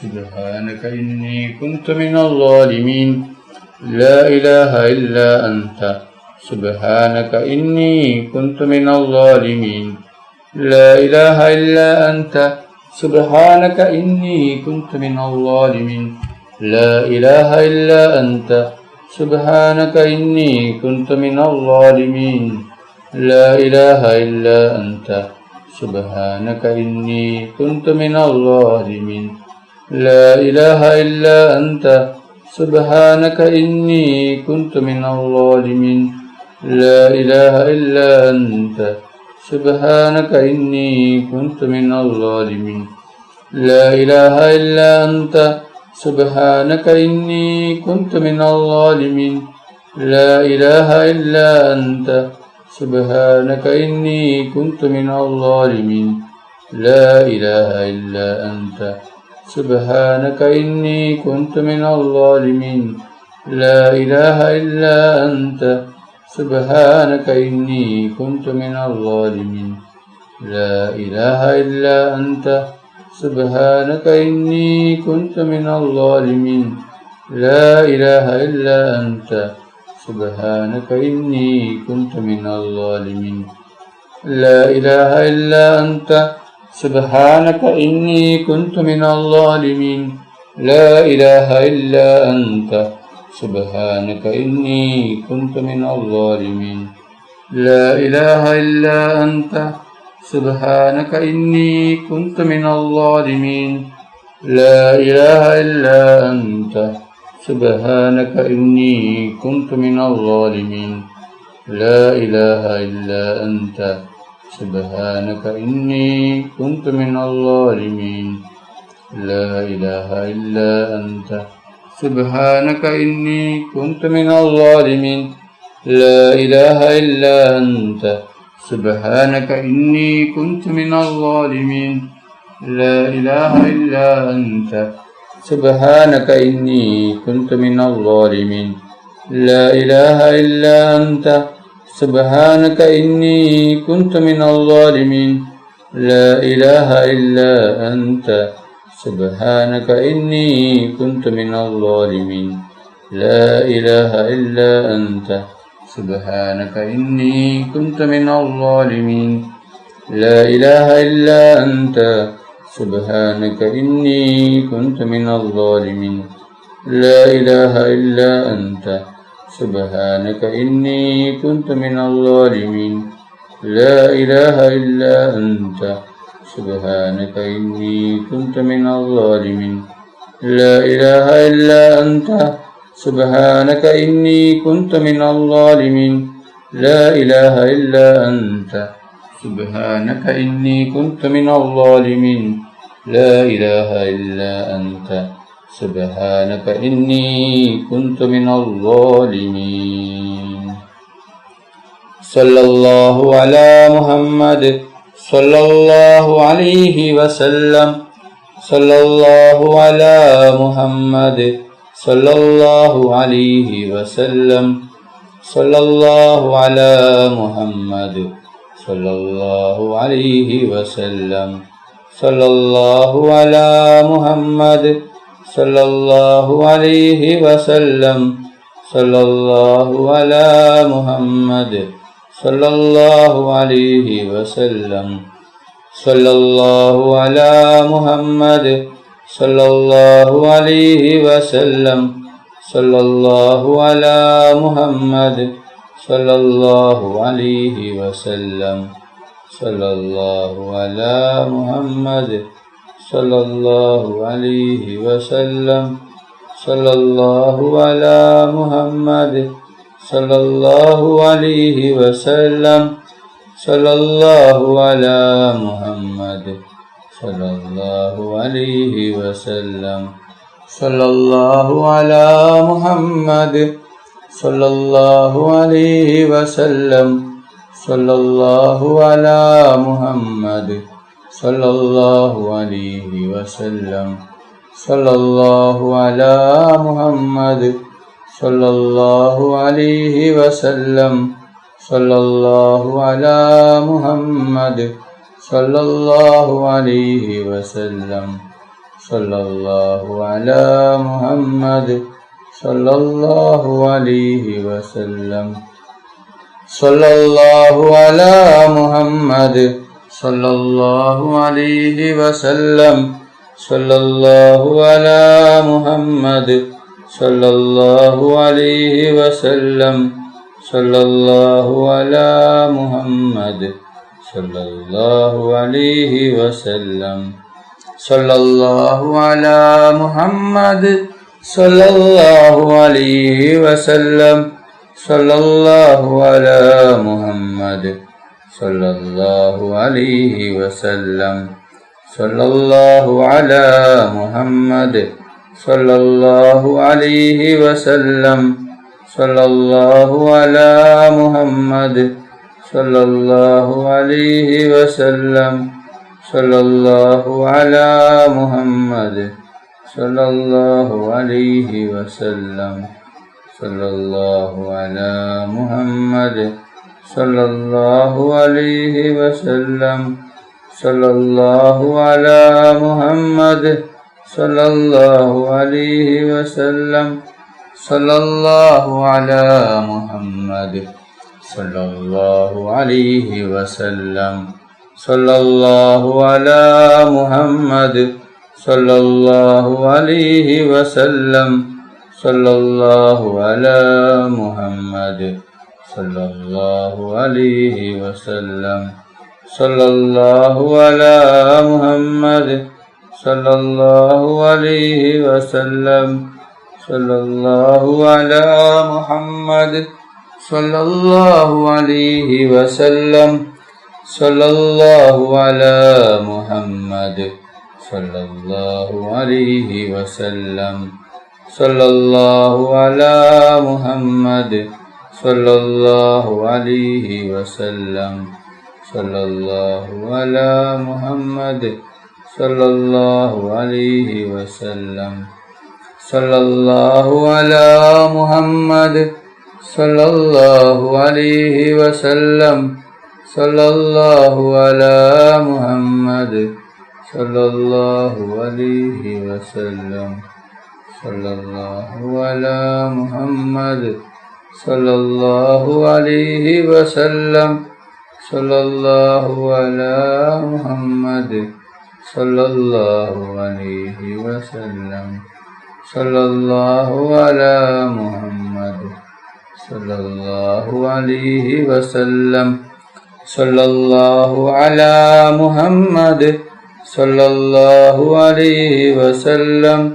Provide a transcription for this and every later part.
سبحانك إني كنت من الظالمين لا إله إلا أنت سبحانك إني كنت من الظالمين لا إله إلا أنت سبحانك إني كنت من الظالمين لا إله إلا أنت سبحانك إني كنت من الظالمين لا إله إلا أنت سبحانك إني كنت من الظالمين لا إله إلا أنت سبحانك إني كنت من الظالمين لا إله إلا أنت سبحانك إني كنت من الظالمين لا إله إلا أنت سبحانك إني كنت من الظالمين لا إله إلا أنت سبحانك إني كنت من الظالمين لا إله إلا أنت سبحانك إني كنت من الظالمين لا إله إلا أنت سبحانك إني كنت من الظالمين لا إله إلا أنت سبحانك إني كنت من الظالمين لا إله إلا أنت سبحانك إني كنت من الظالمين لا إله إلا أنت سبحانك إني كنت من الظالمين لا إله إلا أنت سبحانك إني كنت من الظالمين لا إله إلا أنت سبحانك إني كنت من الظالمين لا إله إلا أنت سبحانك إني كنت من الظالمين لا إله إلا أنت سبحانك إني كنت من الظالمين لا إله إلا أنت سبحانك إني كنت من الظالمين لا إله إلا أنت سبحانك إني كنت من الظالمين لا إله إلا أنت سبحانك إني كنت من الظالمين لا إله إلا أنت سبحانك إني كنت من الظالمين لا إله إلا أنت سبحانك إني كنت من الظالمين لا إله إلا أنت سبحانك إني كنت من الظالمين لا إله إلا أنت سبحانك إني كنت من الظالمين لا إله إلا أنت سبحانك إني كنت من الظالمين لا إله إلا أنت سبحانك إني كنت من الظالمين لا إله إلا أنت سبحانك إني كنت من الظالمين لا إله إلا أنت سبحانك إني كنت من الظالمين لا إله إلا أنت سبحانك إني كنت من الظالمين صلى الله على محمد صلى الله عليه وسلم صلى الله على محمد صلى الله عليه وسلم صلى الله على محمد صلى الله عليه وسلم صلى الله على محمد صلى الله عليه وسلم صلى الله على محمد صلى الله عليه وسلم صلى الله على محمد صلى الله عليه وسلم صلى الله على محمد صلى الله عليه وسلم صلى الله على محمد صلى الله عليه وسلم صلى الله على محمد صلى الله عليه وسلم صلى الله على محمد صلى الله عليه وسلم صلى الله على محمد صلى الله عليه وسلم صلى الله على محمد صلى الله عليه وسلم صلى الله على محمد صلى الله عليه وسلم صلى الله على محمد صلى الله عليه وسلم സല്ലല്ലാഹു അലാ മുഹമ്മദ് സല്ലല്ലാഹു അലൈഹി വസല്ലം. സല്ലല്ലാഹു അലാ മുഹമ്മദ് സല്ലല്ലാഹു അലൈഹി വസല്ലം. സല്ലല്ലാഹു അലാ മുഹമ്മദ് സല്ലല്ലാഹു അലൈഹി വസല്ലം. സല്ലല്ലാഹു അലാ മുഹമ്മദ് സല്ലല്ലാഹു അലൈഹി വസല്ലം. സല്ലല്ലാഹു അലാ മുഹമ്മദ് സല്ലല്ലാഹു അലൈഹി വസല്ലം. സല്ലല്ലാഹു അലാ മുഹമ്മദ് സല്ലല്ലാഹു അലൈഹി വസല്ലം. സല്ലല്ലാഹു അലാ മുഹമ്മദ് സല്ലല്ലാഹു അലൈഹി വസല്ലം. സല്ലല്ലാഹു അലാ മുഹമ്മദ് സല്ലല്ലാഹു അലൈഹി വസല്ലം. സല്ലല്ലാഹു അലാ മുഹമ്മദ് സല്ലല്ലാഹു അലൈഹി വസല്ലം. സല്ലല്ലാഹു അലാ മുഹമ്മദ് സല്ലല്ലാഹു അലൈഹി വസല്ലം. സല്ലല്ലാഹു അലാ മുഹമ്മദ് സല്ലല്ലാഹു അലൈഹി വസല്ലം. സല്ലല്ലാഹു അലാ മുഹമ്മദ് സല്ലല്ലാഹു അലൈഹി വസല്ലം. സല്ലല്ലാഹു അലാ മുഹമ്മദ് സല്ലല്ലാഹു അലൈഹി വസല്ലം. സല്ലല്ലാഹു അലാ മുഹമ്മദ് സല്ലല്ലാഹു അലൈഹി വസല്ലം. സല്ലല്ലാഹു അലാ മുഹമ്മദ് സല്ലല്ലാഹു അലൈഹി വസല്ലം. സല്ലല്ലാഹു അലാ മുഹമ്മദ് സല്ലല്ലാഹു അലൈഹി വസല്ലം. സല്ലല്ലാഹു അലാ മുഹമ്മദ് സല്ലല്ലാഹു അലൈഹി വസല്ലം. സല്ലല്ലാഹു അലാ മുഹമ്മദ് സല്ലല്ലാഹു അലൈഹി വസല്ലം. സല്ലല്ലാഹു അലാ മുഹമ്മദ് സല്ലല്ലാഹു അലൈഹി വസല്ലം. സല്ലല്ലാഹു അലാ മുഹമ്മദ് സല്ലല്ലാഹു അലൈഹി വസല്ലം. സല്ലല്ലാഹു അലാ മുഹമ്മദ് സല്ലല്ലാഹു അലൈഹി വസല്ലം. സല്ലല്ലാഹു അലാ മുഹമ്മദ് സല്ലല്ലാഹു അലൈഹി വസല്ലം. സല്ലല്ലാഹു അലാ മുഹമ്മദ് സല്ലല്ലാഹു അലൈഹി വസല്ലം. സല്ലല്ലാഹു അലാ മുഹമ്മദ് സല്ലല്ലാഹു അലൈഹി വസല്ലം. സല്ലല്ലാഹു അലാ മുഹമ്മദ് സല്ലല്ലാഹു അലൈഹി വസല്ലം. സല്ലല്ലാഹു അലാ മുഹമ്മദ് സല്ലല്ലാഹു അലൈഹി വസല്ലം. സല്ലല്ലാഹു അലാ മുഹമ്മദ് സല്ലല്ലാഹു അലൈഹി വസല്ലം.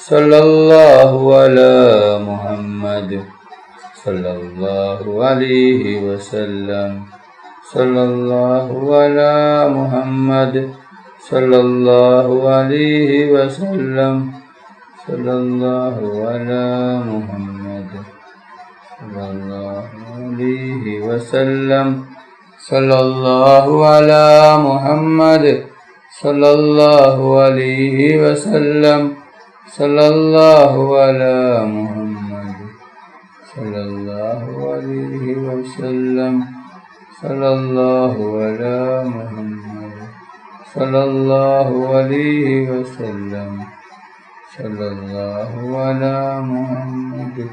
സല്ലല്ലാഹു അലാ മുഹമ്മദ് സല്ലല്ലാഹു അലൈഹി വസല്ലം. സല്ലല്ലാഹു അലാ മുഹമ്മദ് സല്ലല്ലാഹു അലൈഹി വസല്ലം. സല്ലല്ലാഹു അലാ മുഹമ്മദ് സല്ലല്ലാഹു അലൈഹി വസല്ലം. സല്ലല്ലാഹു അലാ മുഹമ്മദ് സല്ലല്ലാഹു അലൈഹി വസല്ലം. സല്ലല്ലാഹു അലാ മുഹമ്മദ് സല്ലല്ലാഹു അലൈഹി വസല്ലം. സല്ലല്ലാഹു അലാ മുഹമ്മദ്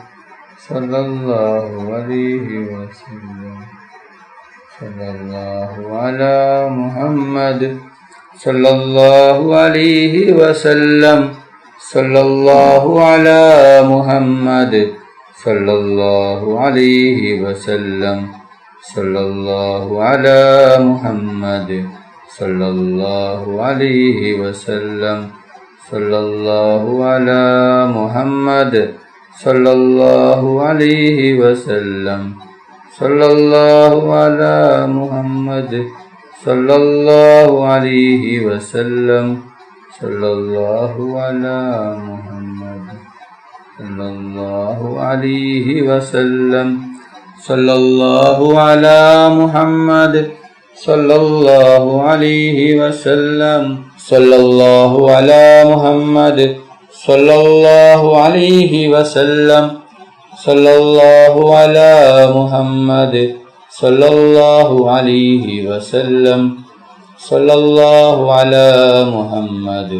സല്ലല്ലാഹു അലൈഹി വസല്ലം. സല്ലല്ലാഹു അലാ മുഹമ്മദ് സല്ലല്ലാഹു അലൈഹി വസല്ലം. സല്ലല്ലാഹു അലാ മുഹമ്മദ് സല്ലല്ലാഹു അലൈഹി വസല്ലം. സല്ലല്ലാഹു അലാ മുഹമ്മദ് സല്ലല്ലാഹു അലൈഹി വസല്ലം. സല്ലല്ലാഹു അലാ മുഹമ്മദ് സല്ലല്ലാഹു അലൈഹി വസല്ലം. സല്ലല്ലാഹു അലാ മുഹമ്മദ് സല്ലല്ലാഹു അലൈഹി വസല്ലം. സല്ലല്ലാഹു അലാ മുഹമ്മദ് സല്ലല്ലാഹു അലൈഹി വസല്ലം. സല്ലല്ലാഹു അലാ മുഹമ്മദ് സല്ലല്ലാഹു അലൈഹി വസല്ലം. സല്ലല്ലാഹു അലാ മുഹമ്മദ് സല്ലല്ലാഹു അലൈഹി വസല്ലം. സല്ലല്ലാഹു അലാ മുഹമ്മദ്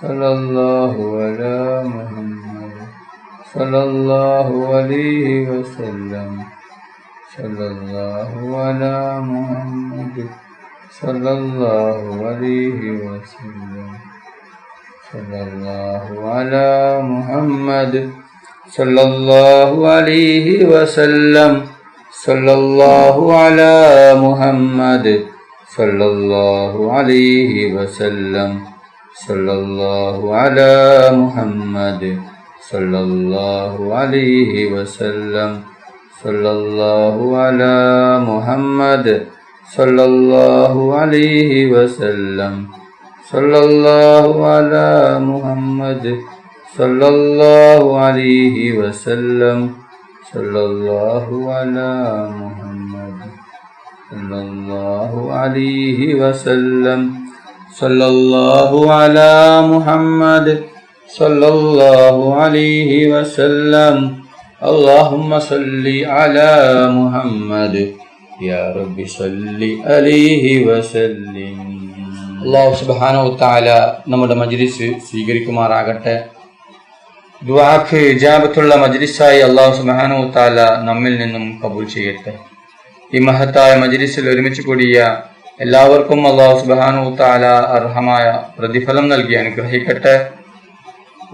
സല്ലല്ലാഹു അലാ മുഹമ്മദ് സല്ലല്ലാഹു അലൈഹി വസല്ലം സല്ലല്ലാഹു അലാ മുഹമ്മദ് സല്ലല്ലാഹു അലൈഹി വസല്ലം സല്ലല്ലാഹു അലാ മുഹമ്മദ് സല്ലല്ലാഹു അലൈഹി വസല്ലം സല്ലല്ലാഹു അലാ മുഹമ്മദ് സല്ലല്ലാഹു അലൈഹി വസല്ലം സല്ലല്ലാഹു അലാ മുഹമ്മദ് സല്ലല്ലാഹു അലൈഹി വസല്ലം സല്ലല്ലാഹു അലാ മുഹമ്മദ് സല്ലല്ലാഹു അലൈഹി വസല്ലം സല്ലല്ലാഹു അലാ മുഹമ്മദ് സല്ലല്ലാഹു അലൈഹി വസല്ലം സല്ലല്ലാഹു അലാ മുഹമ്മദ് സല്ലല്ലാഹു അലൈഹി വസല്ലം സല്ലല്ലാഹു അലാ മുഹമ്മദ് സല്ലല്ലാഹു അലൈഹി വസല്ലം അല്ലാഹുമ്മ സല്ലി അലാ മുഹമ്മദ് യാ റബ്ബി സല്ലി അലൈഹി വസല്ലിം. അല്ലാഹു സുബ്ഹാനഹു വ തആല നമ്മുടെ മജ്ലിസ് സ്വീകരിക്കുമാറാകട്ടെ. ദുആക്ക് ഇജാബത്തുള്ള മജ്ലിസായി അല്ലാഹു സുബ്ഹാനഹു വ തആല നമ്മിൽ നിന്നും കബൂൽ ചെയ്യട്ടെ. ഈ മഹത്തായ മജ്ലിസിൽ ഒരുമിച്ച് കൂടിയ എല്ലാവർക്കും അല്ലാഹു സുബ്ഹാനഹു വ തആല അർഹമായ പ്രതിഫലം നൽകി അനുഗ്രഹിക്കട്ടെ.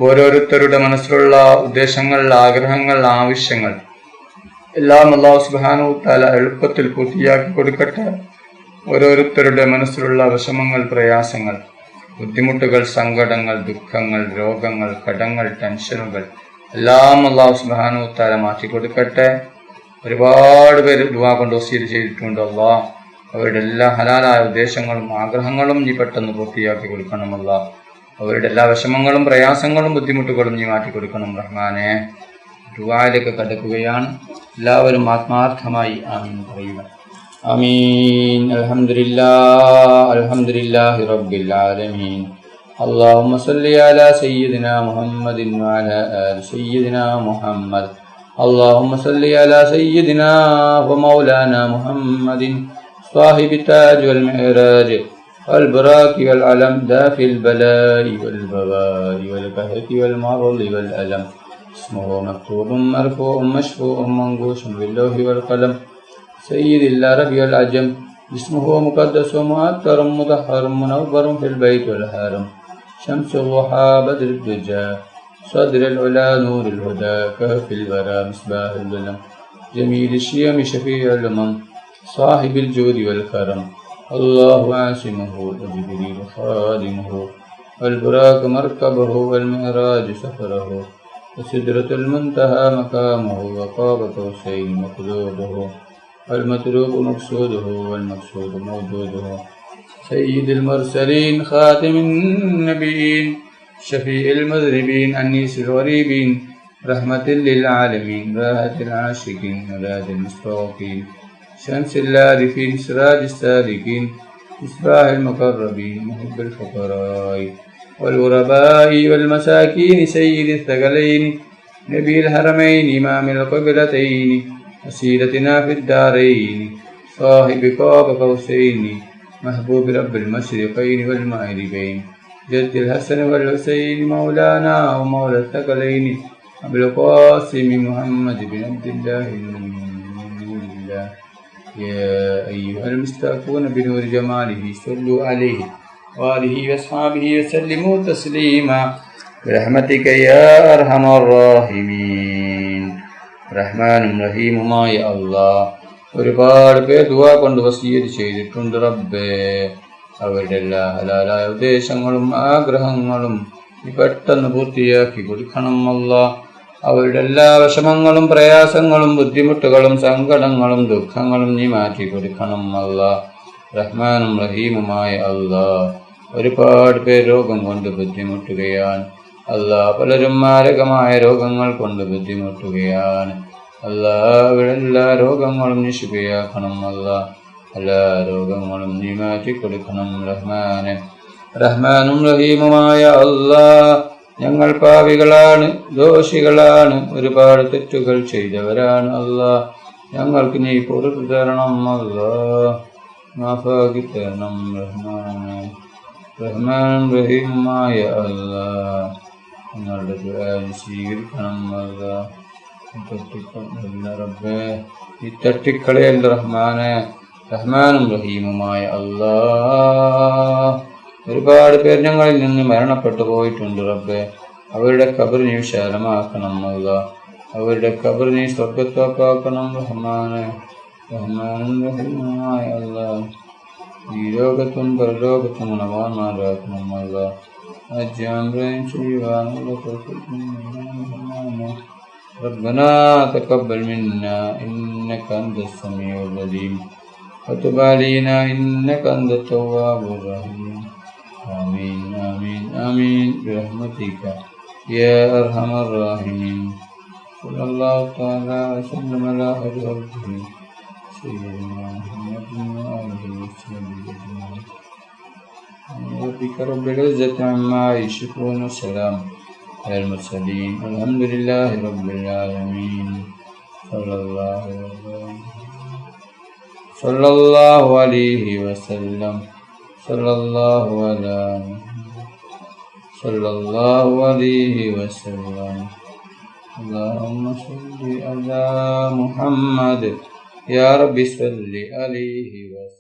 ഓരോരുത്തരുടെ മനസ്സിലുള്ള ഉദ്ദേശങ്ങൾ, ആഗ്രഹങ്ങൾ, ആവശ്യങ്ങൾ എല്ലാം അല്ലാഹു സുബ്ഹാനഹു വ തആല എളുപ്പത്തിൽ പൂർത്തിയാക്കി കൊടുക്കട്ടെ. ഓരോരുത്തരുടെ മനസ്സിലുള്ള വിഷമങ്ങൾ, പ്രയാസങ്ങൾ, ബുദ്ധിമുട്ടുകൾ, സങ്കടങ്ങൾ, ദുഃഖങ്ങൾ, രോഗങ്ങൾ, കടങ്ങൾ, ടെൻഷനുകൾ എല്ലാം അല്ലാഹു സുബ്ഹാനഹു വ തആല മാറ്റിക്കൊടുക്കട്ടെ. ഒരുപാട് പേര് ദുആ കൊണ്ട് വസീയത്ത് ചെയ്തിട്ടുണ്ട്. അല്ലാഹ് അവരുടെ എല്ലാ ഹലാലായ ഉദ്ദേശങ്ങളും ആഗ്രഹങ്ങളും നീ പെട്ടെന്ന് പൂർത്തിയാക്കി കൊടുക്കണമല്ല. അവരുടെ എല്ലാ വിഷമങ്ങളും പ്രയാസങ്ങളും ബുദ്ധിമുട്ടുകളും നീ മാറ്റിക്കൊടുക്കണം റഹ്മാനെ. ദുആയിലേക്ക് കടക്കുകയാണ്. എല്ലാവരും ആത്മാർത്ഥമായി ആമീൻ പറയുക. ആമീൻ. അൽഹംദുലില്ലാഹി റബ്ബിൽ ആലമീൻ. اللهم صل على سيدنا محمد وعلى آل سيدنا محمد. اللهم صل على سيدنا ومولانا محمد صاحب التاج والمعراج والبراك والعلم دافع البلاء والبواء والقهر والمرض والألم. اسمه مكتوب مرفوع مشفوع منقوش باللوح والقلم. سيد العرب والعجم. اسمه مقدس ومعطر مطهر منور في البيت والحرم. شمس الضحى بدر الدجى صدر العلا نور الهدى كهف الورى مصباح الظلم. جميل الشيم شفيع الأمم صاحب الجود والكرم. الله عاصمه وجبريل خادمه والبراق مركبه والمعراج سفره وسدرة المنتهى مقامه وقاب قوسين مطلوبه والمطلوب مقصوده والمقصود موجوده. سيد المرسلين خاتم النبيين شفيع المذنبين أنيس الغريبين رحمة للعالمين راحة العاشقين ملاذ المستوقين شمس العارفين سراج السالكين مصباح المقربين محب الفقراء والغرباء والمساكين سيد الثقلين نبي الحرمين إمام القبلتين وسيلتنا في الدارين صاحب قاب قوسين محبوب رب المشرقين والمغربين جد الحسن والحسين مولانا ومولى الثقلين أبو القاسم محمد بن عبد الله نور الله. يا أيها المستغفرون بنور جماله صلوا عليه وآله وأصحابه وسلموا تسليما برحمتك يا أرحم الراحمين. റഹ്മാനും റഹീമുമായ അല്ലാഹ് ഒരുപാട് പേർ ദുആ കൊണ്ട് വസിയത്ത് ചെയ്തിട്ടുണ്ട് റബ്ബേ. അവരുടെ എല്ലാ ഹലാലായ ഉദ്ദേശങ്ങളും ആഗ്രഹങ്ങളും നീ പെട്ടെന്ന് പൂർത്തിയാക്കി കൊടുക്കണം അല്ലാഹ്. അവരുടെ എല്ലാ വിഷമങ്ങളും പ്രയാസങ്ങളും ബുദ്ധിമുട്ടുകളും സങ്കടങ്ങളും ദുഃഖങ്ങളും നീ മാറ്റി കൊടുക്കണം അല്ലാഹ്. റഹ്മാനും റഹീമുമായ അല്ലാഹ് ഒരുപാട് പേർ രോഗം കൊണ്ട് ബുദ്ധിമുട്ടുകയാണ് അല്ലാഹ്. പലരും മാരകമായ രോഗങ്ങൾ കൊണ്ട് ബുദ്ധിമുട്ടുകയാണ് അല്ലാഹ്. അവരുടെ എല്ലാ രോഗങ്ങളും നീ ശിഫയാക്കണം അല്ലാഹ്. എല്ലാ രോഗങ്ങളും നീ മാറ്റി കൊടുക്കണം റഹ്മാനെ. റഹ്മാനും റഹീമുമായ അല്ലാഹ് ഞങ്ങൾ പാപികളാണ്, ദോഷികളാണ്, ഒരുപാട് തെറ്റുകൾ ചെയ്തവരാണ് അല്ലാഹ്. ഞങ്ങൾക്ക് നീ പുറത്തു തരണം അല്ലാഹ്. മാഫാക്കി തരണം റഹ്മാനെ. റഹ്മാനും റഹീമുമായ അല്ലാഹ് ഞങ്ങളുടെ ദുആ സ്വീകരിക്കണം അല്ലാഹ്. റബ്ബേ ഈ തട്ടിക്കളയല്ല റഹ്മാനെ, റഹ്മാനും റഹീമുമായ അല്ലാഹ്. ഒരുപാട് പേർ ഞങ്ങളിൽ നിന്ന് മരണപ്പെട്ടു പോയിട്ടുണ്ട് റബ്ബേ. അവരുടെ ഖബറിനെ വിശാലമാക്കണം അല്ലാഹ്. അവരുടെ ഖബറിനെ സ്വർഗ്ഗത്തോപ്പാക്കണം റഹ്മാനെ, റഹ്മാനും റഹീമുമായ അല്ലാഹ്. ഈ ലോകത്തും പരലോകത്തും ഗുണവാന്മാരാക്കണം അല്ലാഹ്. അജ്ഞാനം ചെയ്യുവാനുള്ള ربنا تقبل منا إنك أنت السميع العليم وتب علينا إنك أنت التواب الرحيم. آمين آمين آمين برحمتك يا أرحم الراحمين. صلى الله تعالى وسلم على خير خلقه سيدنا محمد وآله وصحبه أجمعين. ربك رب العزة عما يصفون والسلام على المرسلين الحمد لله رب العالمين. صلى الله عليه وسلم. صلى الله عليه وسلم. اللهم صل على محمد يا رب صل عليه وسلم.